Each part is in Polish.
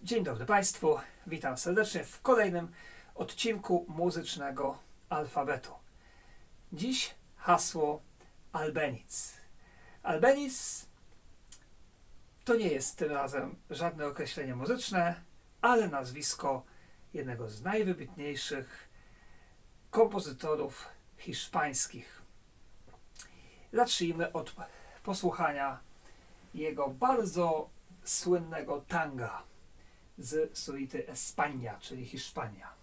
Dzień dobry Państwu, witam serdecznie w kolejnym odcinku muzycznego alfabetu. Dziś hasło Albeniz. Albeniz to nie jest tym razem żadne określenie muzyczne, ale nazwisko jednego z najwybitniejszych kompozytorów hiszpańskich. Zacznijmy od posłuchania jego bardzo słynnego tanga z suity España, czyli Hiszpania.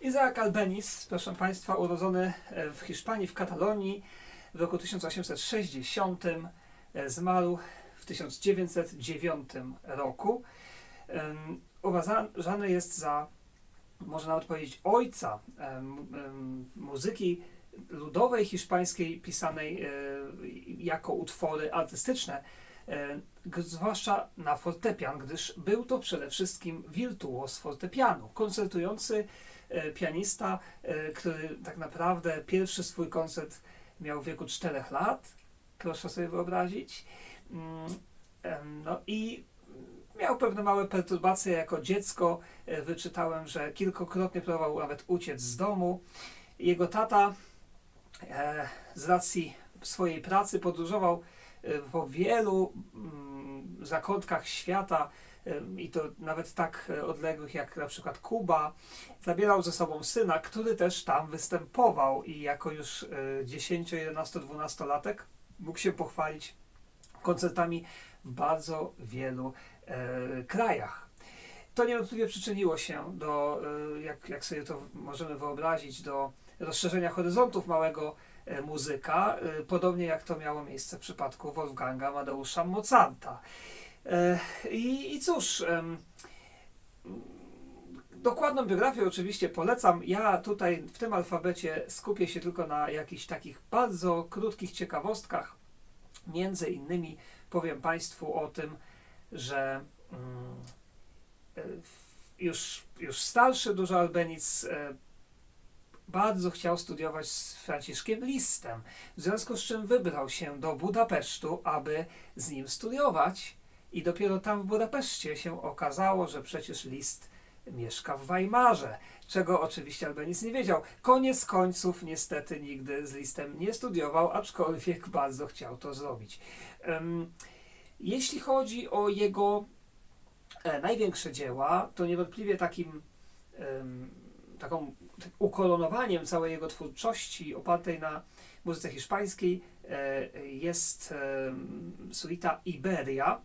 Isaac Albeniz, proszę Państwa, urodzony w Hiszpanii, w Katalonii w roku 1860, zmarł w 1909 roku. Uważany jest za, można nawet powiedzieć, ojca muzyki ludowej hiszpańskiej pisanej jako utwory artystyczne, zwłaszcza na fortepian, gdyż był to przede wszystkim wirtuoz fortepianu, koncertujący pianista, który tak naprawdę pierwszy swój koncert miał w wieku 4 lat, proszę sobie wyobrazić. No i miał pewne małe perturbacje jako dziecko. Wyczytałem, że kilkukrotnie próbował nawet uciec z domu. Jego tata z racji swojej pracy podróżował po wielu zakątkach świata, i to nawet tak odległych jak na przykład Kuba. Zabierał ze sobą syna, który też tam występował i jako już 10, 11, 12-latek mógł się pochwalić koncertami w bardzo wielu krajach. To niewątpliwie przyczyniło się do, jak sobie to możemy wyobrazić, do rozszerzenia horyzontów małego muzyka, podobnie jak to miało miejsce w przypadku Wolfganga Amadeusza Mozarta. I cóż, dokładną biografię oczywiście polecam. Ja tutaj w tym alfabecie skupię się tylko na jakichś takich bardzo krótkich ciekawostkach. Między innymi powiem Państwu o tym, że już starszy dużo Albeniz bardzo chciał studiować z Franciszkiem Listem, w związku z czym wybrał się do Budapesztu, aby z nim studiować, i dopiero tam w Budapeszcie się okazało, że przecież List mieszka w Weimarze, czego oczywiście Albeniz nie wiedział. Koniec końców niestety nigdy z Listem nie studiował, aczkolwiek bardzo chciał to zrobić. Jeśli chodzi o jego największe dzieła, to niewątpliwie takim ukoronowaniem całej jego twórczości opartej na muzyce hiszpańskiej jest suita Iberia,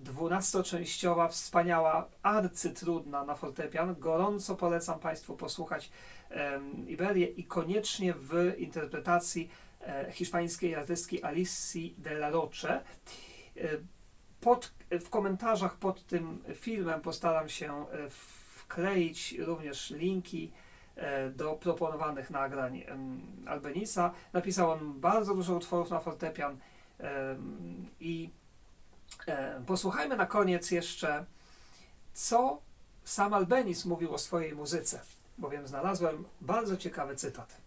12-częściowa, wspaniała, arcytrudna na fortepian. Gorąco polecam Państwu posłuchać Iberię i koniecznie w interpretacji hiszpańskiej artystki Alicji de la Roche. W komentarzach pod tym filmem postaram się wkleić również linki do proponowanych nagrań Albeniza. Napisał on bardzo dużo utworów na fortepian i posłuchajmy na koniec jeszcze, co sam Albeniz mówił o swojej muzyce, bowiem znalazłem bardzo ciekawy cytat.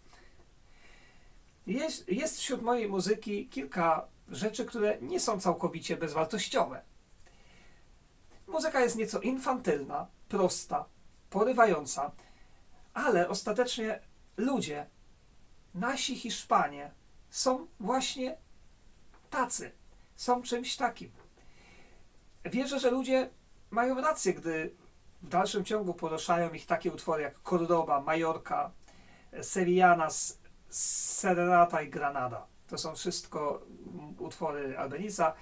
Jest wśród mojej muzyki kilka rzeczy, które nie są całkowicie bezwartościowe. Muzyka jest nieco infantylna, prosta, porywająca, ale ostatecznie ludzie, nasi Hiszpanie, są właśnie tacy, są czymś takim. Wierzę, że ludzie mają rację, gdy w dalszym ciągu poruszają ich takie utwory jak Cordoba, Majorka, Sevillanas, Serenata i Granada. To są wszystko utwory Albeniza,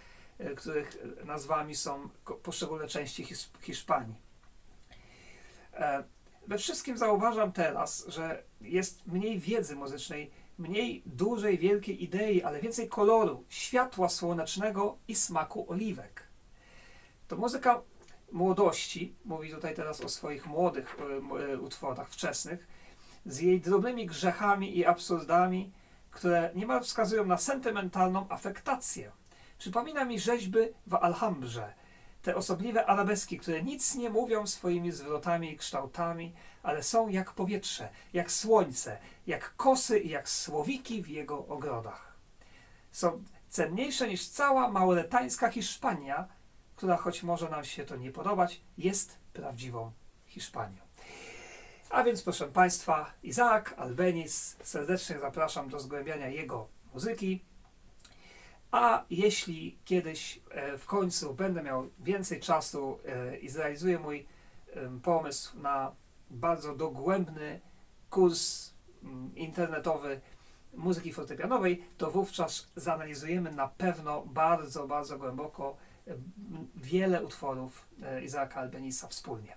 których nazwami są poszczególne części Hiszpanii. We wszystkim zauważam teraz, że jest mniej wiedzy muzycznej, mniej dużej, wielkiej idei, ale więcej koloru, światła słonecznego i smaku oliwek. To muzyka młodości, mówi tutaj teraz o swoich młodych utworach wczesnych, z jej drobnymi grzechami i absurdami, które niemal wskazują na sentymentalną afektację. Przypomina mi rzeźby w Alhambrze, te osobliwe arabeski, które nic nie mówią swoimi zwrotami i kształtami, ale są jak powietrze, jak słońce, jak kosy i jak słowiki w jego ogrodach. Są cenniejsze niż cała mauretańska Hiszpania, która, choć może nam się to nie podobać, jest prawdziwą Hiszpanią. A więc, proszę Państwa, Isaac Albeniz, serdecznie zapraszam do zgłębiania jego muzyki. A jeśli kiedyś w końcu będę miał więcej czasu i zrealizuję mój pomysł na bardzo dogłębny kurs internetowy muzyki fortepianowej, to wówczas zanalizujemy na pewno bardzo, bardzo głęboko wiele utworów Isaaca Albeniza wspólnie.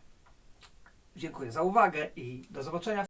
Dziękuję za uwagę i do zobaczenia.